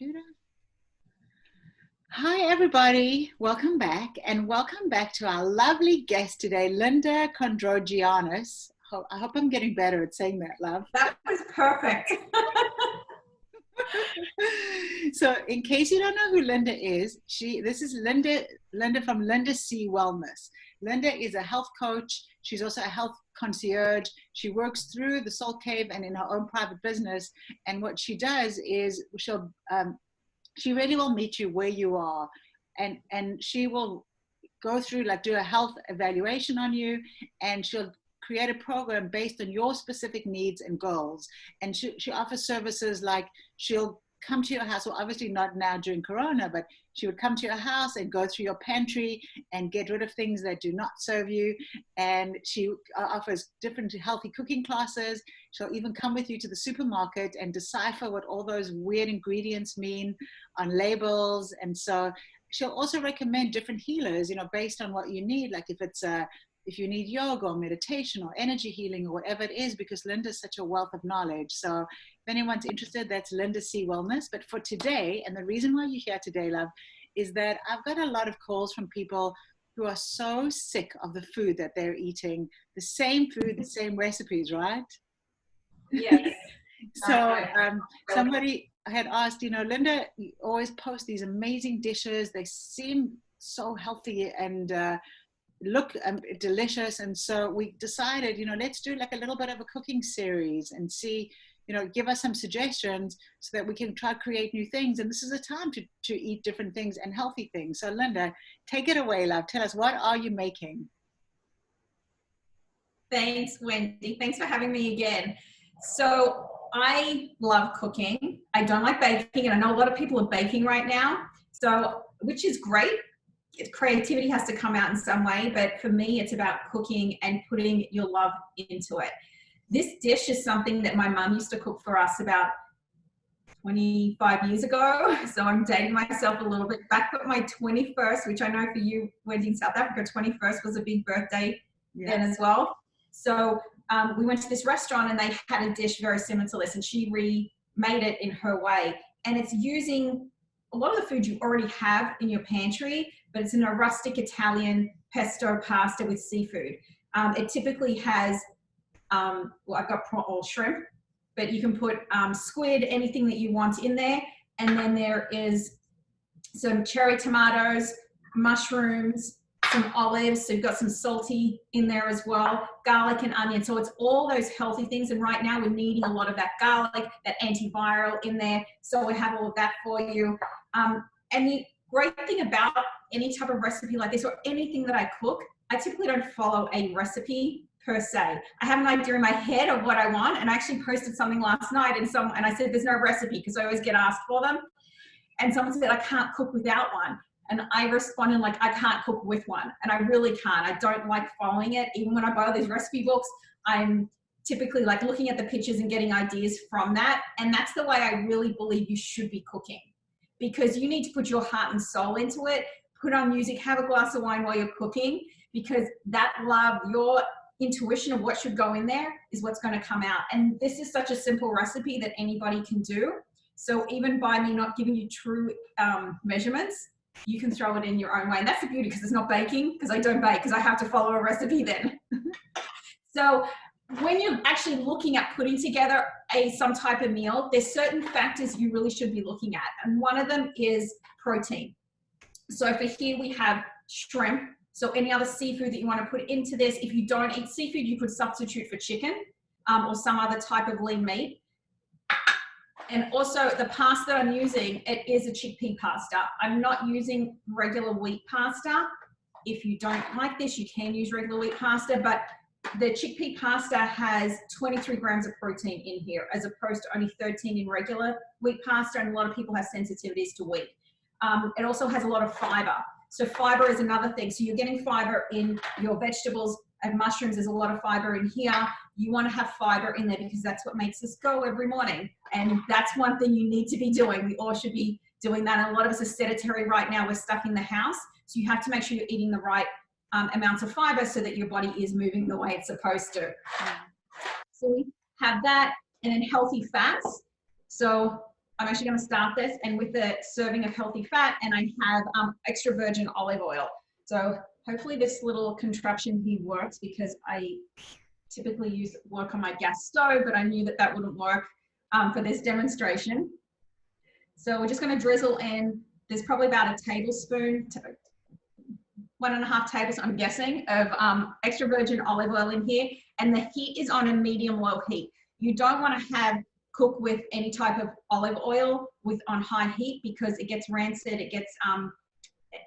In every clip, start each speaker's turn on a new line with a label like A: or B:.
A: computer. Hi, everybody. Welcome back. And welcome back to our lovely guest today, Linda Chondrogiannis. I hope I'm getting better at saying that, love.
B: That was perfect.
A: So in case you don't know who Linda is, this is Linda from Linda C Wellness. Linda is a health coach. She's also a health concierge. She works through the Soul Cave and in her own private business. And what she does is she really will meet you where you are, and she will go through, like, do a health evaluation on you, and she'll create a program based on your specific needs and goals. And she offers services like she'll come to your house, well, obviously not now during Corona, but she would come to your house and go through your pantry and get rid of things that do not serve you. And she offers different healthy cooking classes. She'll even come with you to the supermarket and decipher what all those weird ingredients mean on labels. And so she'll also recommend different healers, based on what you need. Like if you need yoga or meditation or energy healing or whatever it is, because Linda's such a wealth of knowledge. So if anyone's interested, that's Linda C Wellness. But for today, and the reason why you're here today, love, is that I've got a lot of calls from people who are so sick of the food that they're eating, the same food, the same recipes, right?
B: Yes.
A: So somebody had asked, Linda, you always post these amazing dishes. They seem so healthy and look delicious. And so we decided, let's do like a little bit of a cooking series and see, give us some suggestions so that we can try to create new things. And this is a time to eat different things and healthy things. So Linda, take it away, love. Tell us, what are you making?
B: Thanks, Wendy. Thanks for having me again. So I love cooking. I don't like baking, and I know a lot of people are baking right now, which is great. Creativity has to come out in some way, but for me, it's about cooking and putting your love into it. This dish is something that my mum used to cook for us about 25 years ago. So I'm dating myself a little bit. Back at my 21st, which I know for you, Wendy, in South Africa, 21st was a big birthday then as well. So we went to this restaurant and they had a dish very similar to this, and she remade it in her way. And it's using a lot of the food you already have in your pantry, but it's in a rustic Italian pesto pasta with seafood. It typically has, I've got prawn or shrimp, but you can put squid, anything that you want in there. And then there is some cherry tomatoes, mushrooms, some olives. So you've got some salty in there as well, garlic and onion. So it's all those healthy things. And right now we're needing a lot of that garlic, that antiviral in there. So we have all of that for you. And the great thing about any type of recipe like this or anything that I cook, I typically don't follow a recipe per se. I have an idea in my head of what I want, and I actually posted something last night and I said there's no recipe because I always get asked for them. And someone said I can't cook without one. And I responded like, I can't cook with one. And I really can't. I don't like following it. Even when I buy these recipe books, I'm typically like looking at the pictures and getting ideas from that. And that's the way I really believe you should be cooking, because you need to put your heart and soul into it, put on music, have a glass of wine while you're cooking, because that love, your intuition of what should go in there is what's going to come out. And this is such a simple recipe that anybody can do. So even by me not giving you true measurements, you can throw it in your own way. And that's the beauty, because it's not baking, because I don't bake, because I have to follow a recipe then. So when you're actually looking at putting together some type of meal, there's certain factors you really should be looking at. And one of them is protein. So for here we have shrimp. So any other seafood that you want to put into this, if you don't eat seafood, you could substitute for chicken or some other type of lean meat. And also the pasta I'm using, it is a chickpea pasta. I'm not using regular wheat pasta. If you don't like this, you can use regular wheat pasta, but the chickpea pasta has 23 grams of protein in here, as opposed to only 13 in regular wheat pasta. And a lot of people have sensitivities to wheat. It also has a lot of fiber. So fiber is another thing. So you're getting fiber in your vegetables and mushrooms. There's a lot of fiber in here. You want to have fiber in there because that's what makes us go every morning. And that's one thing you need to be doing. We all should be doing that. And a lot of us are sedentary right now. We're stuck in the house. So you have to make sure you're eating the right amounts of fiber so that your body is moving the way it's supposed to. So we have that, and then healthy fats. So I'm actually going to start this, and with a serving of healthy fat, and I have extra virgin olive oil. So hopefully this little contraption here works, because I typically work on my gas stove, but I knew that that wouldn't work for this demonstration. So we're just going to drizzle in. There's probably about a tablespoon, 1.5 tablespoons, I'm guessing, of extra virgin olive oil in here, and the heat is on a medium-low heat. You don't want to cook with any type of olive oil on high heat, because it gets rancid, it gets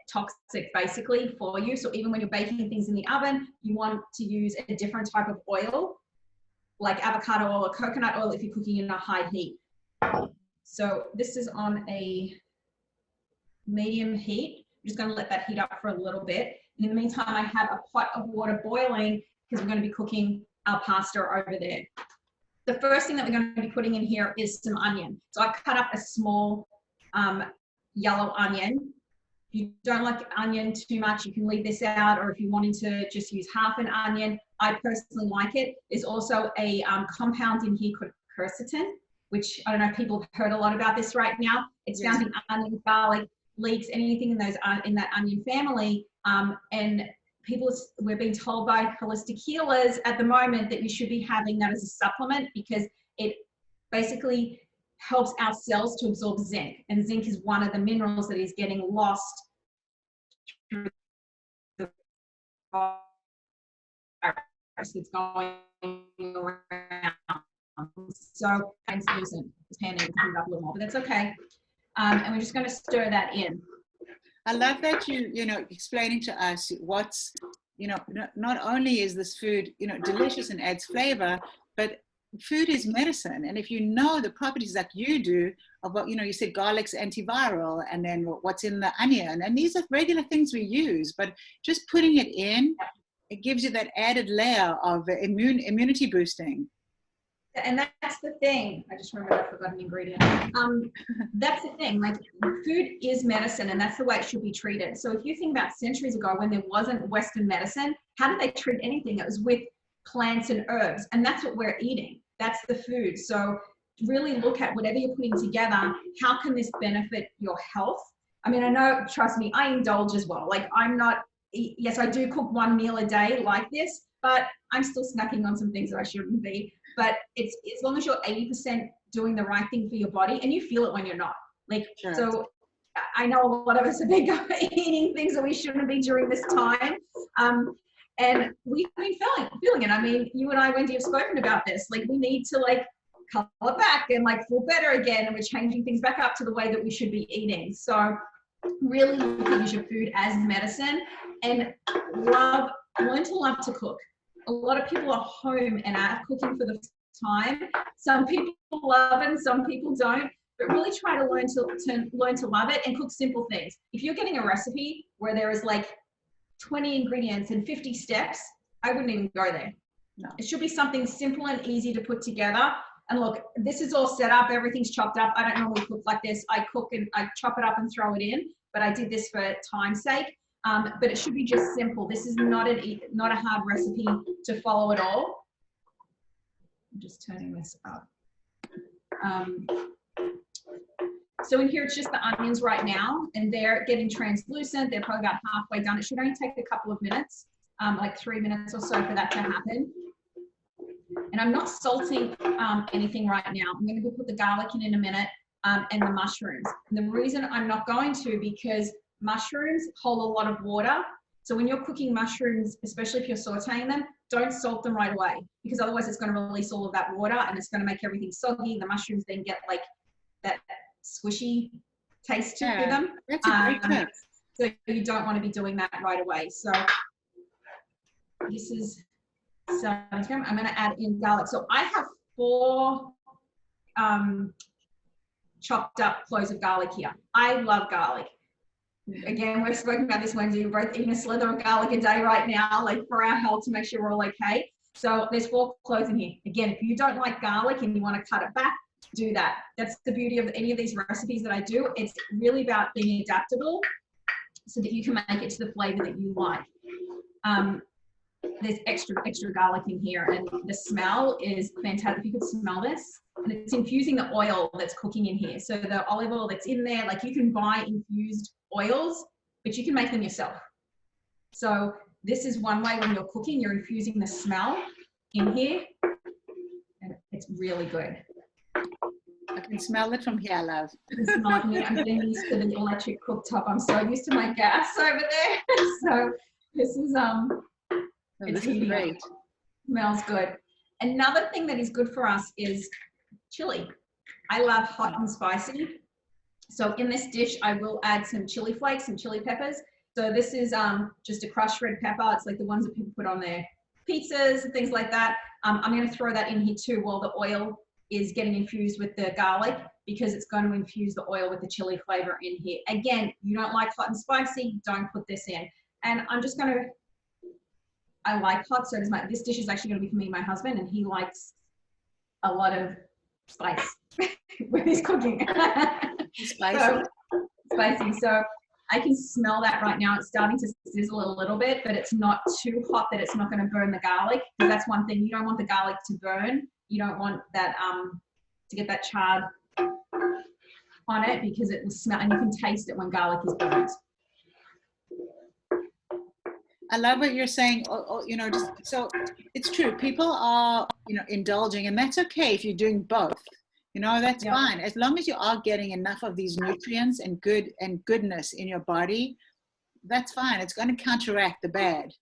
B: toxic basically for you. So even when you're baking things in the oven, you want to use a different type of oil, like avocado oil or coconut oil, if you're cooking in a high heat. So this is on a medium heat. I'm just going to let that heat up for a little bit. In the meantime, I have a pot of water boiling, because we're going to be cooking our pasta over there. The first thing that we're going to be putting in here is some onion. So I've cut up a small yellow onion. If you don't like onion too much, you can leave this out, or if you're wanting to just use half an onion, I personally like it. There's also a compound in here called quercetin, which I don't know if people have heard a lot about this right now. It's found in onion, garlic, leeks, anything in that onion family. And we're being told by holistic healers at the moment that you should be having that as a supplement, because it basically helps our cells to absorb zinc. And zinc is one of the minerals that is getting lost through the virus that's going around. So translucent. This hand needs to clean up a little more, but that's okay. And we're just going to stir that in.
A: I love that you explaining to us what's, not only is this food, delicious and adds flavor, but food is medicine. And if you know the properties that you do of what, you said garlic's antiviral, and then what's in the onion, and these are regular things we use, but just putting it in, it gives you that added layer of immunity boosting.
B: And that's the thing. I just remembered I forgot an ingredient. That's the thing. Like, food is medicine, and that's the way it should be treated. So if you think about centuries ago, when there wasn't Western medicine, how did they treat anything? It was with plants and herbs, and that's what we're eating. That's the food. So really look at whatever you're putting together. How can this benefit your health? I mean, I know, trust me, I indulge as well. Like, yes, I do cook one meal a day like this, but I'm still snacking on some things that I shouldn't be. But it's as long as you're 80% doing the right thing for your body, and you feel it when you're not. Like, sure. So I know a lot of us have been eating things that we shouldn't be during this time. And we've been feeling it. I mean, you and I, Wendy, have spoken about this. Like, we need to color back and feel better again. And we're changing things back up to the way that we should be eating. So really use your food as medicine, and learn to love to cook. A lot of people are home and are cooking for the time. Some people love it and some people don't, but really try to learn to love it and cook simple things. If you're getting a recipe where there is 20 ingredients and 50 steps, I wouldn't even go there. No. It should be something simple and easy to put together. And look, this is all set up, everything's chopped up. I don't normally cook like this. I cook and I chop it up and throw it in, but I did this for time's sake. But it should be just simple. This is not a hard recipe to follow at all. I'm just turning this up. So in here, it's just the onions right now, and they're getting translucent. They're probably about halfway done. It should only take a couple of minutes, 3 minutes or so for that to happen. And I'm not salting anything right now. I'm going to put the garlic in a minute, and the mushrooms. And the reason I'm not going to, because mushrooms hold a lot of water. So when you're cooking mushrooms, especially if you're sauteing them, don't salt them right away, because otherwise it's going to release all of that water and it's going to make everything soggy. The mushrooms then get that squishy taste to them.
A: That's a great tip.
B: So you don't want to be doing that right away. So this is I'm going to add in garlic. So I have 4 chopped up cloves of garlic here. I love garlic. Again, we've spoken about this Wednesday. We're both eating a slither of garlic a day right now, for our health, to make sure we're all okay. So there's 4 cloves in here. Again, if you don't like garlic and you want to cut it back, do that. That's the beauty of any of these recipes that I do. It's really about being adaptable so that you can make it to the flavor that you like. there's extra garlic in here, and the smell is fantastic. If you could smell this, and it's infusing the oil that's cooking in here. So the olive oil that's in there, like you can buy infused oils, but you can make them yourself. So this is one way when you're cooking, you're infusing the smell in here, and it's really good.
A: I can smell it from here, love.
B: It's not me. I'm getting used to the electric cooktop. I'm so used to my gas over there. So this is it's
A: this is great.
B: Smells good. Another thing that is good for us is chili. I love hot and spicy. So in this dish, I will add some chili flakes and chili peppers. So this is just a crushed red pepper. It's like the ones that people put on their pizzas and things like that. I'm going to throw that in here too while the oil is getting infused with the garlic, because it's going to infuse the oil with the chili flavor in here. Again, you don't like hot and spicy, don't put this in. And I'm just going to, I like hot, so does this dish is actually going to be for me and my husband, and he likes a lot of spice when he's cooking.
A: Spicy.
B: So, spicy. So I can smell that right now. It's starting to sizzle a little bit, but it's not too hot that it's not going to burn the garlic, because that's one thing. You don't want the garlic to burn. You don't want that to get that charred on it, because it will smell, and you can taste it when garlic is burnt.
A: I love what you're saying. You know, just so it's true. People are, you know, indulging, and that's okay if you're doing both. You know, that's fine as long as you are getting enough of these nutrients and goodness in your body. That's fine. It's going to counteract the bad.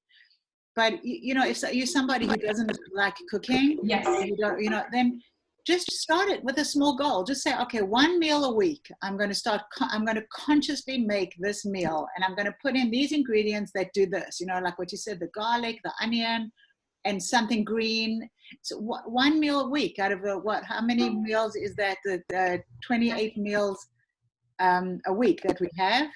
A: But you know, if you're somebody who doesn't like cooking,
B: yes,
A: you don't, you know, then just start it with a small goal. Just say, okay, 1 meal a week. I'm going to consciously make this meal, and I'm going to put in these ingredients that do this. You know, like what you said, the garlic, the onion, and something green. So 1 meal a week out of what? How many meals is that? The 28 meals a week that we have.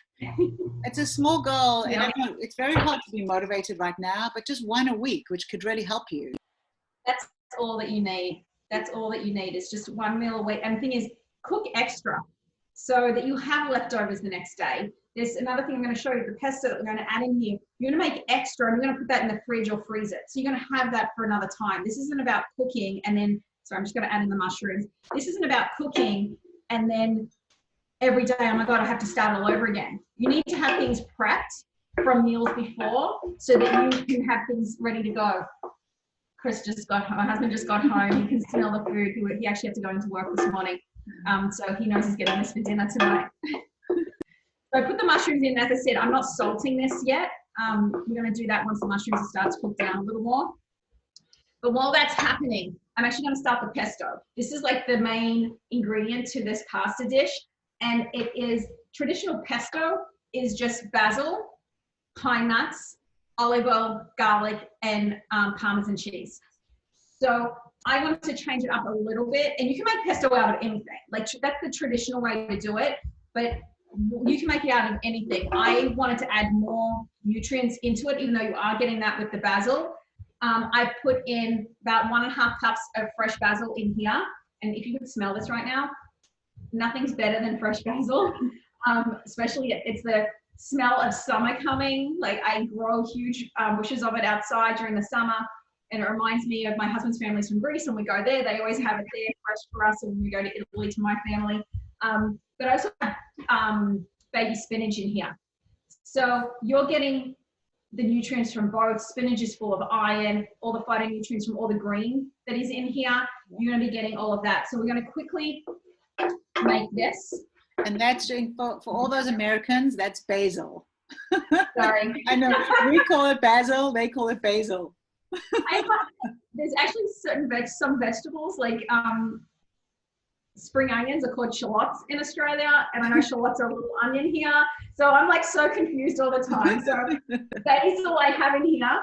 A: It's a small goal, and I know it's very hard to be motivated right now, but just 1 a week, which could really help you.
B: That's all that you need. That's all that you need is just 1 meal a week. And the thing is, cook extra so that you have leftovers the next day. There's another thing I'm going to show you, the pesto that we're going to add in here. You're going to make extra, and you're going to put that in the fridge or freeze it. So you're going to have that for another time. This isn't about cooking and then, sorry, I'm just going to add in the mushrooms. This isn't about cooking and then every day, oh my God, I have to start all over again. You need to have things prepped from meals before so that you can have things ready to go. Chris just got home, my husband just got home. You can smell the food. He actually had to go into work this morning. So he knows he's getting this for dinner tonight. So I put the mushrooms in. As I said, I'm not salting this yet. We're going to do that once the mushrooms start to cook down a little more. But while that's happening, I'm actually going to start the pesto. This is like the main ingredient to this pasta dish. And it is traditional pesto is just basil, pine nuts, olive oil, garlic, and Parmesan cheese. So I wanted to change it up a little bit, and you can make pesto out of anything. Like that's the traditional way to do it, but you can make it out of anything. I wanted to add more nutrients into it, even though you are getting that with the basil. I put in about 1.5 cups of fresh basil in here, and if you could smell this right now, nothing's better than fresh basil, especially it's the smell of summer coming. Like I grow huge bushes of it outside during the summer, and it reminds me of my husband's family's from Greece, and we go there. They always have it there fresh for us, and when we go to Italy to my family. But I also have baby spinach in here. So you're getting the nutrients from both. Spinach is full of iron, all the phytonutrients from all the green that is in here. You're going to be getting all of that. So we're going to quickly make this.
A: And that's doing for all those Americans, that's basil.
B: Sorry.
A: I know, we call it basil, they call it basil.
B: There's actually some vegetables like spring onions are called shallots in Australia, and I know shallots are a little onion here. So I'm like so confused all the time. So basil I have in here.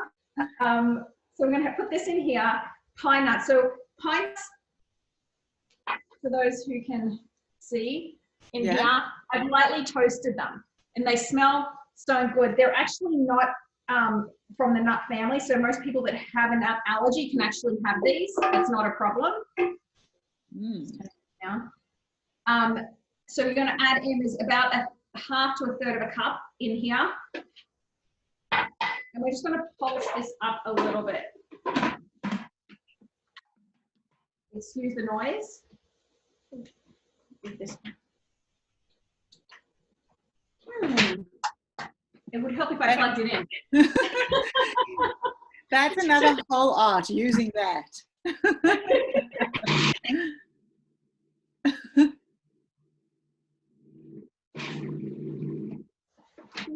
B: So we're going to put this in here. Pine nuts. So pine nuts, for those who can see in here, I've lightly toasted them, and they smell so good. They're actually not from the nut family, so most people that have a nut allergy can actually have these. It's not a problem. So you're going to add in is about 1/2 to 1/3 of a cup in here. And we're just going to pulse this up a little bit. Excuse the noise. This. It would help if I plugged it in.
A: That's another whole art, using that.
B: We're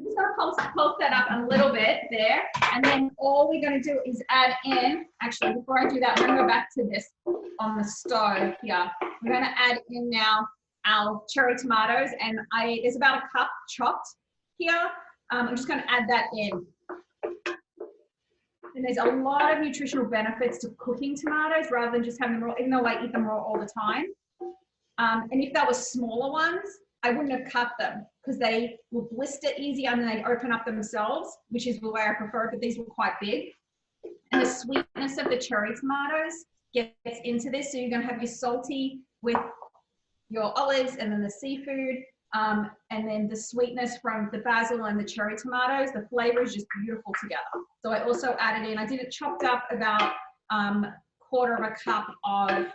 B: just going to pulse that up a little bit there. And then all we're going to do is add in, actually, before I do that, I'm going to go back to this on the stove here. We're going to add in now our cherry tomatoes. And there's about a cup chopped here. I'm just going to add that in. And there's a lot of nutritional benefits to cooking tomatoes rather than just having them raw, even though I eat them raw all the time. And if that was smaller ones, I wouldn't have cut them because they will blister easier and then they open up themselves, which is the way I prefer it, but these were quite big. And the sweetness of the cherry tomatoes gets into this. So you're going to have your salty with your olives and then the seafood. And then the sweetness from the basil and the cherry tomatoes, the flavor is just beautiful together. So I also added in, I did it chopped up about quarter of a cup of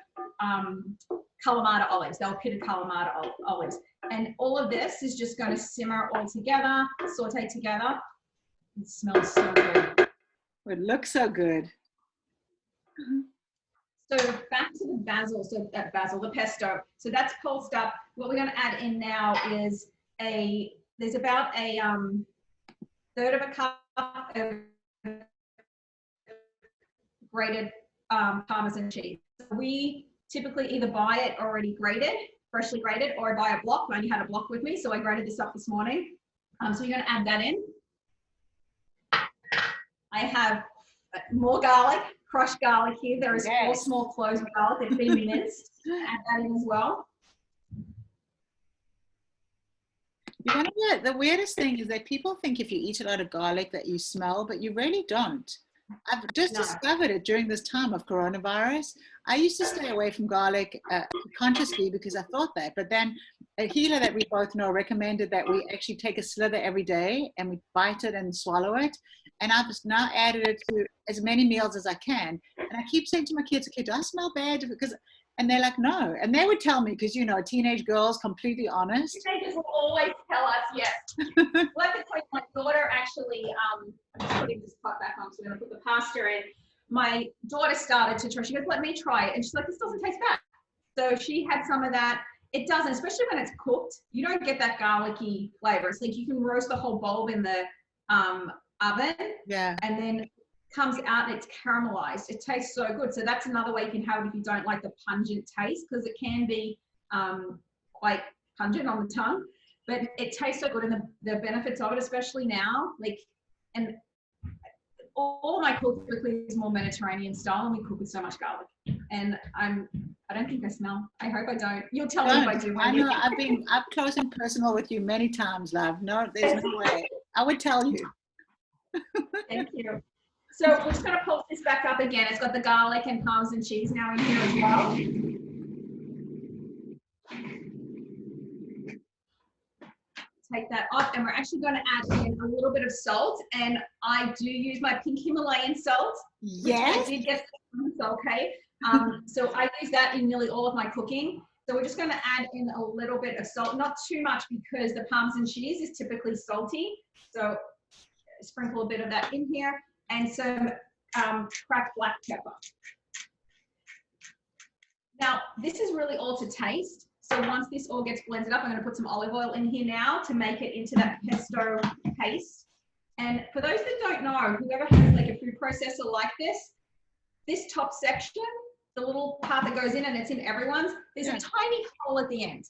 B: Kalamata olives. They were pitted Kalamata olives. And all of this is just going to simmer all together, saute together. It smells so good.
A: It looks so good.
B: So back to the basil, the pesto. So that's pulsed up. What we're going to add in now is there's about a third of a cup of grated Parmesan cheese. We typically either buy it already grated, freshly grated, or I buy a block. I only had a block with me, so I grated this up this morning. So you're going to add that in. I have more garlic. Crushed garlic here. There is 4 small cloves of garlic. They've been minced. Add that in as well.
A: You know, the weirdest thing is that people think if you eat a lot of garlic that you smell, but you really don't. I've just discovered it during this time of coronavirus. I used to stay away from garlic consciously because I thought that, but then a healer that we both know recommended that we actually take a slither every day and we bite it and swallow it. And I've just now added it to as many meals as I can. And I keep saying to my kids, okay, do I smell bad? And they're like, no. And they would tell me, because, you know, teenage girls, completely honest.
B: Teenagers will always tell us, yes. Well, I have to tell you, my daughter actually, I'm just putting this pot back on, so I'm going to put the pasta in. My daughter started to try, she goes, let me try it. And she's like, this doesn't taste bad. So she had some of that. It doesn't, especially when it's cooked, you don't get that garlicky flavor. It's like you can roast the whole bulb in the oven. Yeah. And then comes out and it's caramelized. It tastes so good. So that's another way you can have it if you don't like the pungent taste, because it can be quite pungent on the tongue, but it tastes so good. And the benefits of it, especially now, like, and all my cooking is more Mediterranean style, and we cook with so much garlic. And I don't think I smell. I hope I don't. You'll tell me if I do.
A: I know. I've been up close and personal with you many times, love. No, there's no way. I would tell you.
B: Thank you. So we're just going to pulse this back up again. It's got the garlic and Parmesan cheese now in here as well. Take that off, and we're actually going to add in a little bit of salt. And I do use my pink Himalayan salt.
A: Yes.
B: I did get some, okay. So I use that in nearly all of my cooking. So we're just going to add in a little bit of salt, not too much because the Parmesan cheese is typically salty. So sprinkle a bit of that in here, and some cracked black pepper. Now, this is really all to taste. So once this all gets blended up, I'm going to put some olive oil in here now to make it into that pesto paste. And for those that don't know, whoever has like a food processor like this top section, the little part that goes in and it's in everyone's, there's a tiny hole at the end.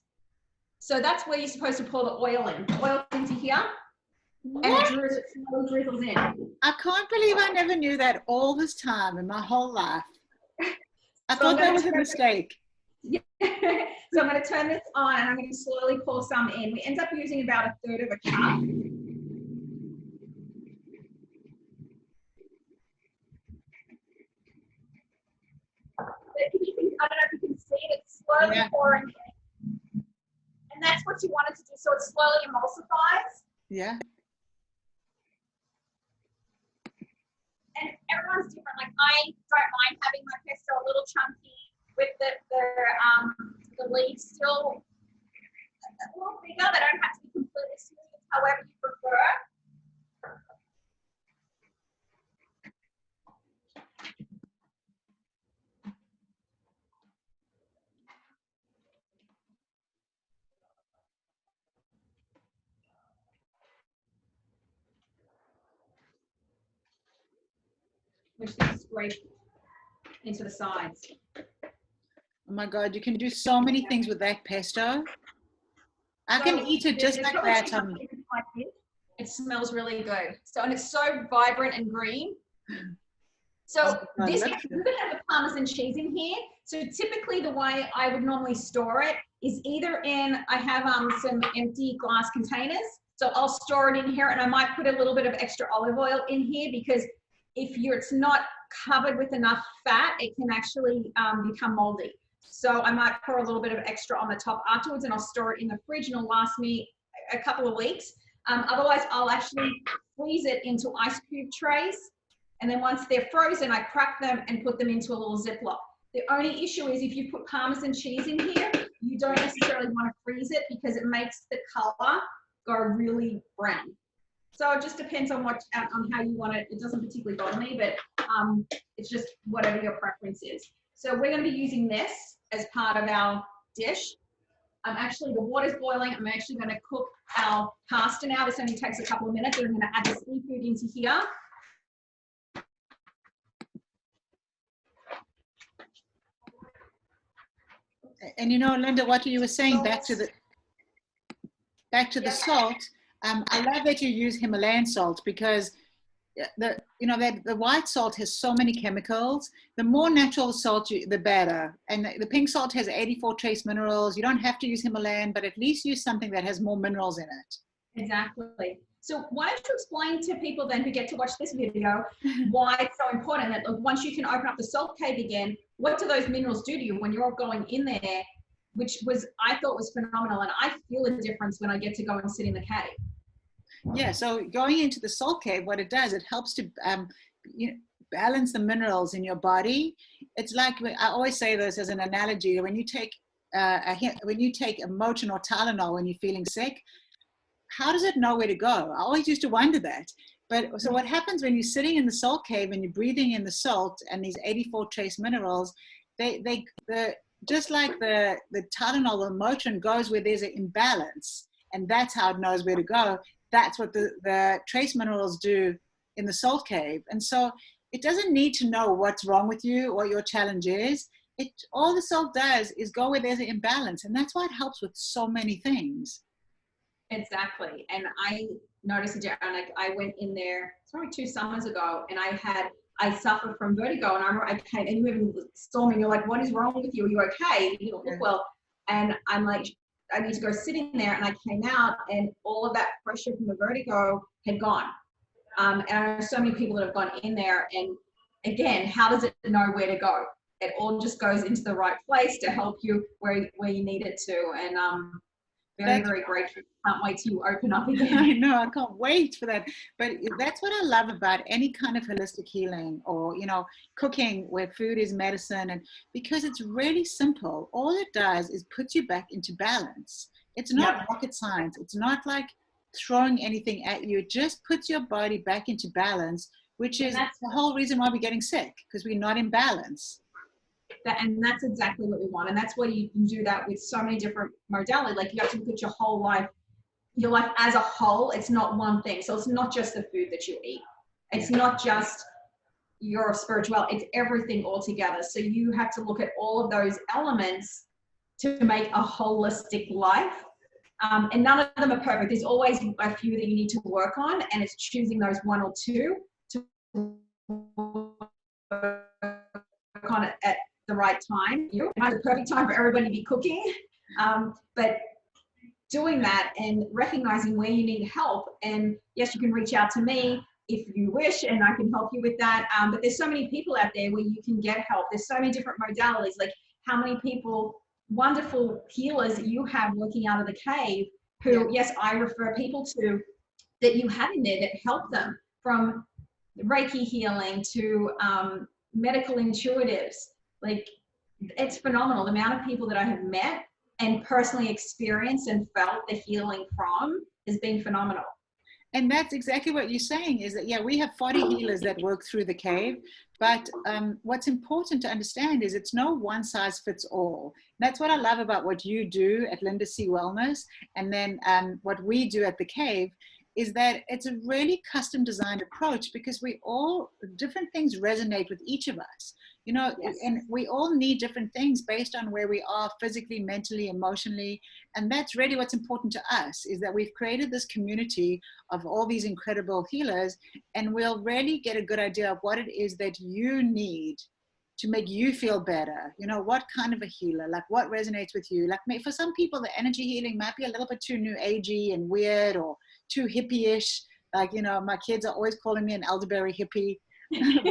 B: So that's where you're supposed to pour the oil in. The oil into here. What? And it drizzles in. I
A: can't believe I never knew that all this time in my whole life. I thought that was a mistake.
B: Yeah. So I'm going to turn this on and I'm going to slowly pour some in. We end up using about a third of a cup. I don't know if you can see it, it's slowly pouring in. And that's what you want it to do, so it slowly emulsifies.
A: Yeah.
B: everyone's different. Like I don't mind having my pesto a little chunky with the leaves still a little bigger. They don't have to be completely smooth, however you prefer. Which then scrape into the sides.
A: Oh my God, you can do so many things with that pesto. I can eat it just like that.
B: It smells really good. So, and it's so vibrant and green. So this, we're going to have a Parmesan cheese in here. So typically the way I would normally store it is either in, I have some empty glass containers. So I'll store it in here, and I might put a little bit of extra olive oil in here, because if it's not covered with enough fat, it can actually become moldy. So I might pour a little bit of extra on the top afterwards, and I'll store it in the fridge, and it'll last me a couple of weeks. Otherwise, I'll actually freeze it into ice cube trays. And then once they're frozen, I crack them and put them into a little Ziploc. The only issue is if you put Parmesan cheese in here, you don't necessarily want to freeze it, because it makes the color go really brown. So it just depends on how you want it. It doesn't particularly bother me, but it's just whatever your preference is. So we're going to be using this as part of our dish. Actually, the water's boiling. I'm actually going to cook our pasta now. This only takes a couple of minutes, and I'm going to add the seafood into here.
A: And you know, Linda, what you were saying, back to the salt. I love that you use Himalayan salt, because the white salt has so many chemicals. The more natural salt, the better. And the pink salt has 84 trace minerals. You don't have to use Himalayan, but at least use something that has more minerals in it.
B: Exactly. So why don't you explain to people then who get to watch this video why it's so important that once you can open up the salt cave again, what do those minerals do to you when you're going in there, which I thought was phenomenal. And I feel a difference when I get to go and sit in the cave.
A: Yeah, so going into the salt cave, what it does, it helps to balance the minerals in your body. It's like, I always say this as an analogy, when you take Motrin or Tylenol when you're feeling sick, how does it know where to go? I always used to wonder that. But so what happens when you're sitting in the salt cave and you're breathing in the salt and these 84 trace minerals, just like the Tylenol or Motrin goes where there's an imbalance, and that's how it knows where to go. That's what the trace minerals do in the salt cave. And so it doesn't need to know what's wrong with you or your challenge is. All the salt does is go where there's an imbalance. And that's why it helps with so many things.
B: Exactly. And I noticed it, and I went in there, it's probably 2 summers ago, and I suffered from vertigo, and I came, and you even saw me, and you're like, what is wrong with you? Are you okay? You don't look well. And I'm like, I need to go sit in there, and I came out, and all of that pressure from the vertigo had gone. And I know so many people that have gone in there, and again, how does it know where to go? It all just goes into the right place to help you where you need it to. And very grateful. Can't wait to open up again.
A: I know, I can't wait for that. But that's what I love about any kind of holistic healing, or cooking where food is medicine, and because it's really simple. All it does is put you back into balance. It's not rocket science. It's not like throwing anything at you. It just puts your body back into balance, which is the whole reason why we're getting sick, because we're not in balance.
B: And that's exactly what we want. And that's why you can do that with so many different modalities. Like, you have to look at your whole life, your life as a whole. It's not one thing. So it's not just the food that you eat. It's not just your spirituality. It's everything all together. So you have to look at all of those elements to make a holistic life. And none of them are perfect. There's always a few that you need to work on, and it's choosing those 1 or 2 to work on it at the right time. It's the perfect time for everybody to be cooking, but doing that and recognizing where you need help. And yes, you can reach out to me if you wish, and I can help you with that. But there's so many people out there where you can get help. There's so many different modalities. Like, how many people, wonderful healers that you have working out of the cave, who, yes, I refer people to, that you have in there that help them from Reiki healing to medical intuitives. Like, it's phenomenal. The amount of people that I have met and personally experienced and felt the healing from has been phenomenal.
A: And that's exactly what you're saying, is that, yeah, we have 40 healers that work through the cave, but what's important to understand is it's no one size fits all. That's what I love about what you do at Linda C Wellness, and then what we do at the cave, is that it's a really custom designed approach, because we all, different things resonate with each of us, you know. Yes. And we all need different things based on where we are physically, mentally, emotionally. And that's really what's important to us, is that we've created this community of all these incredible healers, and we'll really get a good idea of what it is that you need to make you feel better. You know, what kind of a healer, like what resonates with you. Like, for some people, the energy healing might be a little bit too new agey and weird, or too hippie-ish. Like, you know, my kids are always calling me an elderberry hippie.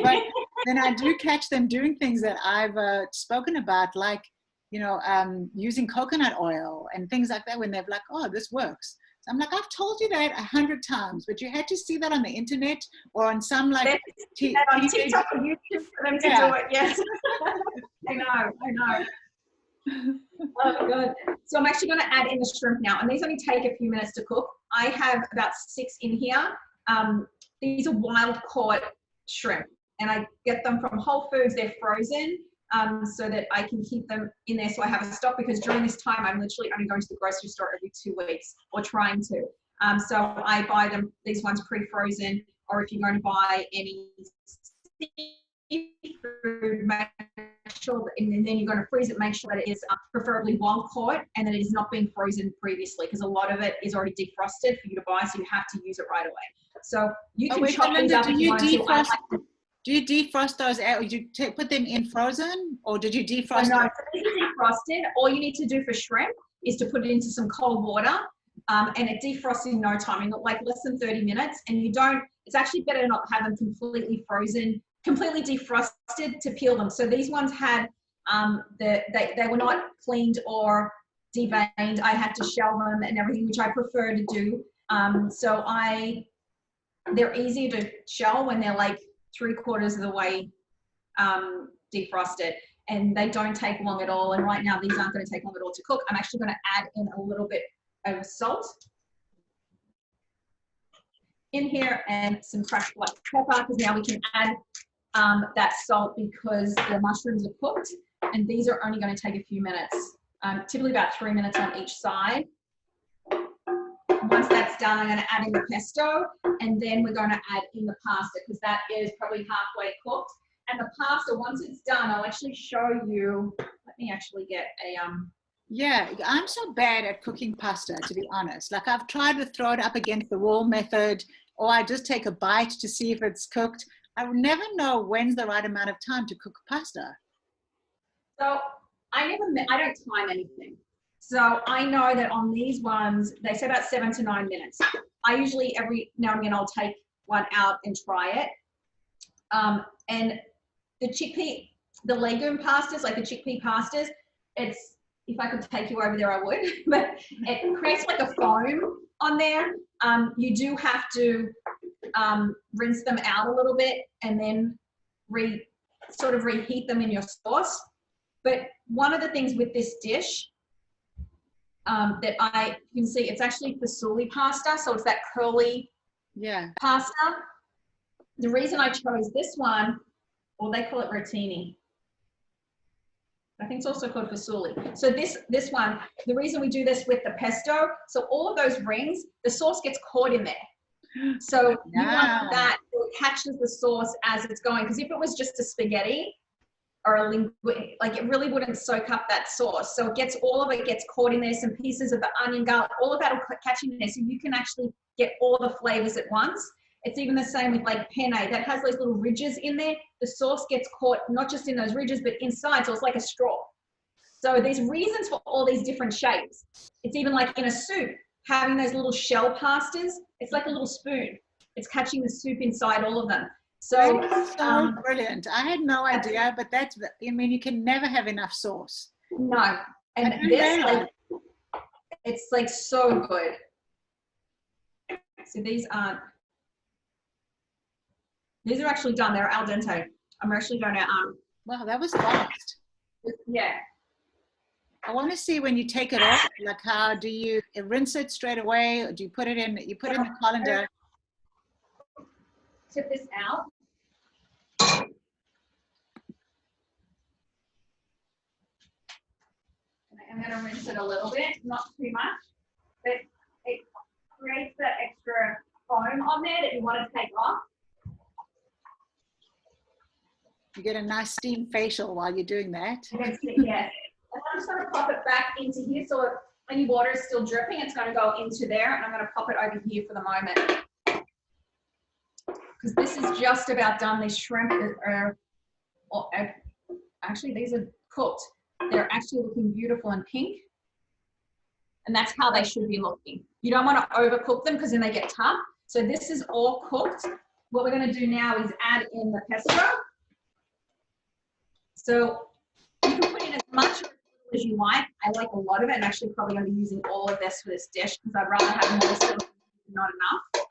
A: But then I do catch them doing things that I've spoken about, like, you know, using coconut oil and things like that, when they're like, oh, this works. So I'm like, I've told you that 100 times, but you had to see that on the internet or on some like
B: on TikTok or YouTube for them to do it. Yes. I know. Oh my God. So I'm actually going to add in the shrimp now, and these only take a few minutes to cook. I have about 6 in here. These are wild caught shrimp, and I get them from Whole Foods. They're frozen, so that I can keep them in there, so I have a stock, because during this time I'm literally only going to the grocery store every 2 weeks, or trying to. So I buy them, these ones pre-frozen, or if you're going to buy any seafood, make sure that, and then you're going to freeze it, make sure that it is preferably wild caught, and that it is not being frozen previously, because a lot of it is already defrosted for you to buy, so you have to use it right away. So you can chop these up if you want to.
A: Do you defrost those out? Or did you put them in frozen, or did you defrost?
B: No, so these are defrosted. All you need to do for shrimp is to put it into some cold water, and it defrosts in no time, like less than 30 minutes. And you don't, it's actually better to not have them completely frozen, completely defrosted to peel them. So these ones had, they were not cleaned or deveined. I had to shell them and everything, which I prefer to do. So they're easier to shell when they're like 3/4 of the way defrosted, and they don't take long at all. And right now these aren't going to take long at all to cook. I'm actually going to add in a little bit of salt in here and some crushed black pepper, because now we can add that salt, because the mushrooms are cooked, and these are only going to take a few minutes, typically about 3 minutes on each side. Once that's done, I'm going to add in the pesto, and then we're going to add in the pasta, because that is probably halfway cooked. And the pasta, once it's done, I'll actually show you. Let me actually get a
A: Yeah, I'm so bad at cooking pasta, to be honest. Like, I've tried to throw it up against the wall method, or I just take a bite to see if it's cooked. I never know when's the right amount of time to cook pasta.
B: So I don't time anything. So I know that on these ones, they say about 7 to 9 minutes. I usually, every now and again, I'll take one out and try it. And the legume pastas, like the chickpea pastas, it's, if I could take you over there, I would, but it creates like a foam on there. You do have to rinse them out a little bit, and then sort of reheat them in your sauce. But one of the things with this dish, that you can see, it's actually fasoli pasta, so it's that curly pasta. The reason I chose this one, or they call it rotini, I think it's also called fasoli. So this one, the reason we do this with the pesto, so all of those rings, the sauce gets caught in there. So you want that, it catches the sauce as it's going, because if it was just a spaghetti or a linguine, like, it really wouldn't soak up that sauce. So it gets, all of it gets caught in there, some pieces of the onion, garlic, all of that will catch in there, so you can actually get all the flavors at once. It's even the same with like penne, that has those little ridges in there. The sauce gets caught not just in those ridges, but inside, so it's like a straw. So there's reasons for all these different shapes. It's even like in a soup, having those little shell pastas, it's like a little spoon. It's catching the soup inside all of them. So,
A: brilliant. I had no idea, but that's, I mean, you can never have enough sauce.
B: No. And this, like, it's like so good. So these aren't, These are actually done. They're al dente. I'm actually going to
A: Wow, that was fast.
B: yeah.
A: I want to see when you take it off, like how do you rinse it straight away, or do you put it in the colander?
B: Tip this out. I'm going to rinse it a little bit, not too much, but it creates that extra foam on there that you want to take off.
A: You get a nice steam facial while you're doing that.
B: Yes. And I'm just going to pop it back into here, so if any water is still dripping, it's going to go into there, and I'm going to pop it over here for the moment. Because this is just about done. These shrimp are actually, these are cooked. They're actually looking beautiful and pink. And that's how they should be looking. You don't want to overcook them because then they get tough. So this is all cooked. What we're going to do now is add in the pesto. So you can put in as much or as you like. I like a lot of it. I'm actually probably going to be using all of this for this dish because I'd rather have more sauce than not enough.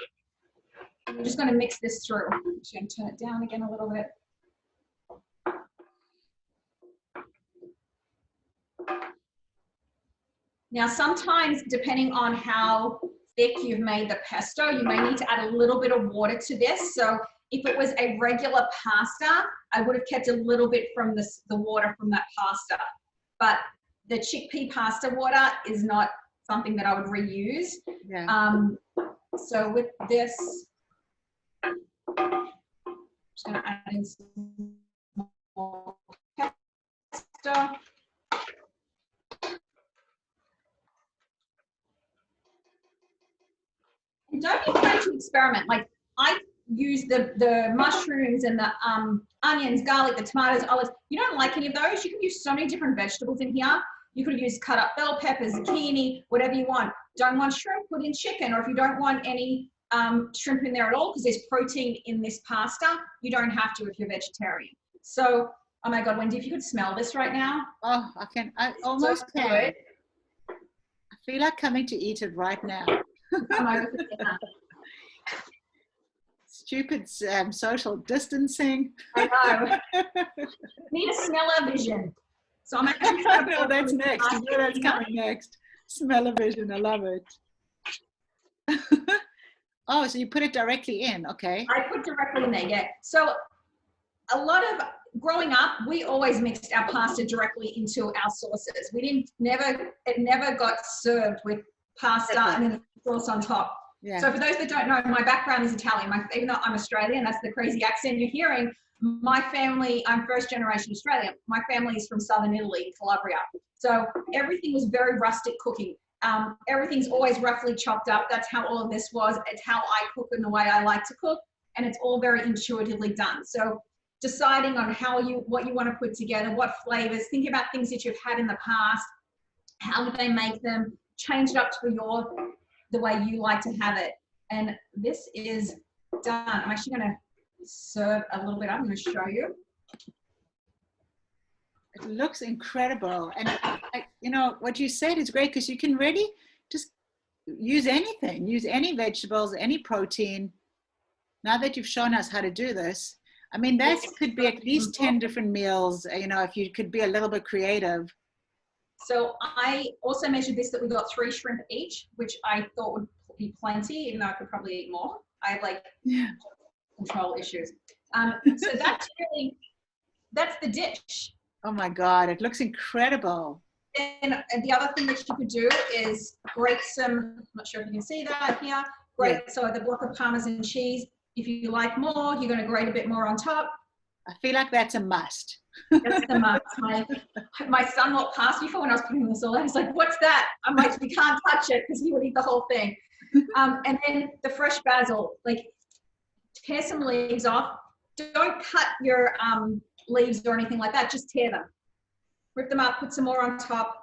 B: I'm just going to mix this through. I'm just going to turn it down again a little bit. Now, sometimes, depending on how thick you've made the pesto, you may need to add a little bit of water to this. So if it was a regular pasta, I would have kept a little bit from the water from that pasta. But the chickpea pasta water is not something that I would reuse.
A: Yeah.
B: So with this, I'm just going to add in some more pesto. And don't be afraid to experiment. Like I use the mushrooms and the onions, garlic, the tomatoes, olives. You don't like any of those, you can use so many different vegetables in here. You could use cut up bell peppers, zucchini, whatever you want. Don't want shrimp, put in chicken. Or if you don't want any shrimp in there at all because there's protein in this pasta, you don't have to if you're vegetarian. So, oh my God, Wendy, if you could smell this right now.
A: Oh, I almost
B: so
A: can. I feel like coming to eat it right now.
B: Come over for dinner.
A: Stupid social distancing.
B: I know. Need a smell-o-vision. So I'm actually
A: no, that's next. You know that's coming next. Smell-o-vision. I love it. Oh, so you put it directly in. Okay.
B: I put directly in there, yeah. So a lot of growing up, we always mixed our pasta directly into our sauces. It never got served with pasta and then sauce on top.
A: Yeah.
B: So for those that don't know, my background is Italian. Even though I'm Australian, that's the crazy accent you're hearing. My family, I'm first generation Australian. My family is from southern Italy, Calabria. So everything was very rustic cooking. Everything's always roughly chopped up. That's how all of this was. It's how I cook and the way I like to cook. And it's all very intuitively done. So deciding on what you want to put together, what flavors, think about things that you've had in the past. How do they make them? Change it up to the way you like to have it. And this is done. I'm actually going to serve a little bit. I'm going to show you.
A: It looks incredible. And you know, what you said is great because you can really just use anything, use any vegetables, any protein. Now that you've shown us how to do this, I mean, that could be at least 10 different meals, you know, if you could be a little bit creative.
B: So I also measured this that we got 3 shrimp each, which I thought would be plenty, even though I could probably eat more. I have like control issues. So that's the dish.
A: Oh my God, it looks incredible.
B: And the other thing that you could do is grate some, I'm not sure if you can see that here, grate so the block of Parmesan cheese. If you like more, you're going to grate a bit more on top.
A: I feel like that's a must.
B: That's the must. My son walked past before when I was putting this all out. He's like, what's that? I'm like, we can't touch it because he would eat the whole thing. And then the fresh basil, like tear some leaves off. Don't cut your leaves or anything like that. Just tear them. Rip them up, put some more on top.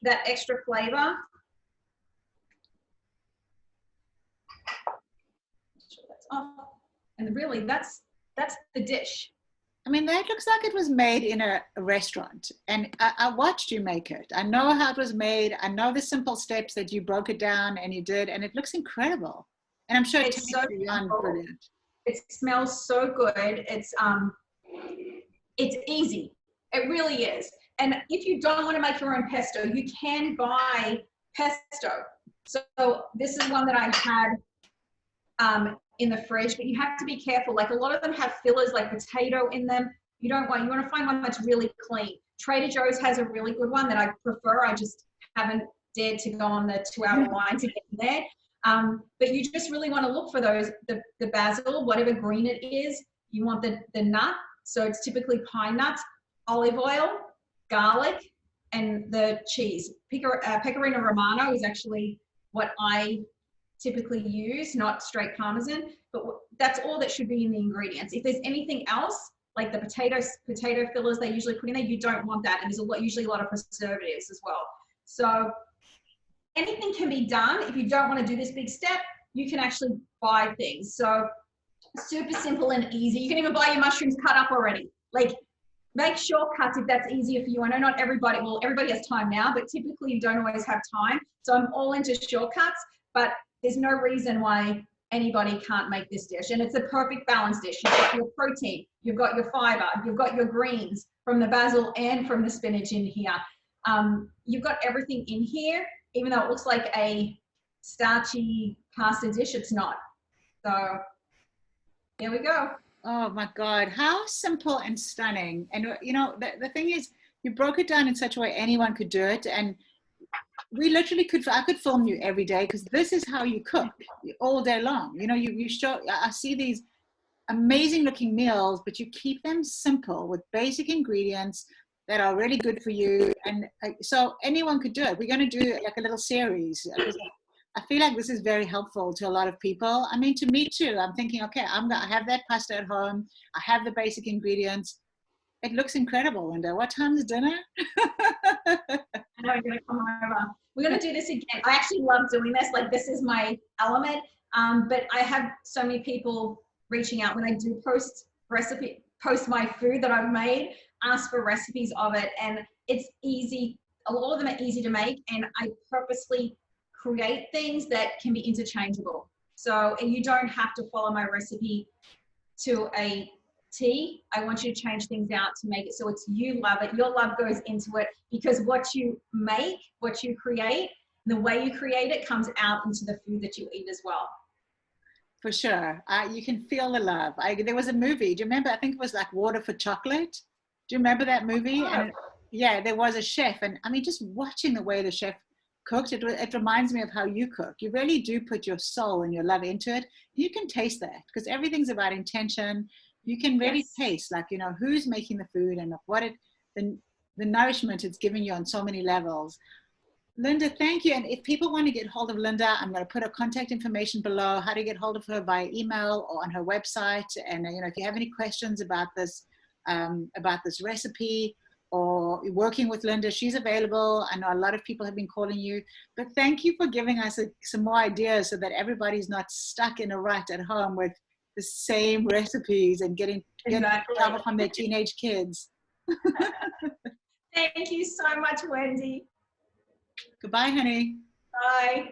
B: That extra flavor. And really, that's the dish.
A: I mean, that looks like it was made in a restaurant. And I watched you make it. I know how it was made. I know the simple steps that you broke it down and you did. And it looks incredible. And I'm sure it tastes beyond brilliant.
B: It smells so good. It's easy. It really is. And if you don't want to make your own pesto, you can buy pesto. So this is one that I had in the fridge, but you have to be careful. Like a lot of them have fillers like potato in them. You want to find one that's really clean. Trader Joe's has a really good one that I prefer. I just haven't dared to go on the 2-hour line to get in there. But you just really want to look for those, the basil, whatever green it is. You want the nut. So it's typically pine nuts, olive oil, garlic, and the cheese. Pecorino Romano is actually what I typically use, not straight Parmesan, but that's all that should be in the ingredients. If there's anything else, like the potato fillers they usually put in there, you don't want that. And there's usually a lot of preservatives as well. So anything can be done. If you don't want to do this big step, you can actually buy things. So super simple and easy. You can even buy your mushrooms cut up already. Like, make shortcuts if that's easier for you. I know not everybody, well, everybody has time now, but typically you don't always have time. So I'm all into shortcuts, but there's no reason why anybody can't make this dish. And it's a perfect balanced dish. You've got your protein, you've got your fiber, you've got your greens from the basil and from the spinach in here. You've got everything in here, even though it looks like a starchy pasta dish, it's not. So there we go.
A: Oh my God, how simple and stunning. And you know, the thing is, you broke it down in such a way anyone could do it. And we literally I could film you every day, because this is how you cook all day long. You know, you show, I see these amazing looking meals, but you keep them simple with basic ingredients that are really good for you. And so anyone could do it. We're going to do like a little series. I feel like this is very helpful to a lot of people. I mean, to me too. I'm thinking, okay, I have that pasta at home. I have the basic ingredients. It looks incredible, Linda. What time is dinner?
B: I know I'm going to come over. We're going to do this again. I actually love doing this. Like, this is my element. But I have so many people reaching out when I do post my food that I've made, ask for recipes of it. And it's easy. A lot of them are easy to make. And I purposely create things that can be interchangeable. So, and you don't have to follow my recipe to a T. I want you to change things out to make it so it's you love it. Your love goes into it, because what you make, what you create, the way you create it comes out into the food that you eat as well. For
A: sure. You can feel the love. There was a movie. Do you remember? I think it was like Water for Chocolate. Do you remember that movie? And yeah, there was a chef. And I mean, just watching the way the chef cooked, it reminds me of how you cook. You really do put your soul and your love into it. You can taste that, because everything's about intention. You can really taste, like, you know, who's making the food and what the nourishment it's giving you on so many levels. Linda, thank you. And if people want to get hold of Linda, I'm going to put her contact information below, how to get hold of her via email or on her website. And, you know, if you have any questions about this recipe, or working with Linda, she's available. I know a lot of people have been calling you, but thank you for giving us some more ideas so that everybody's not stuck in a rut at home with the same recipes and getting trouble from their teenage kids.
B: Thank you so much, Wendy.
A: Goodbye, honey.
B: Bye.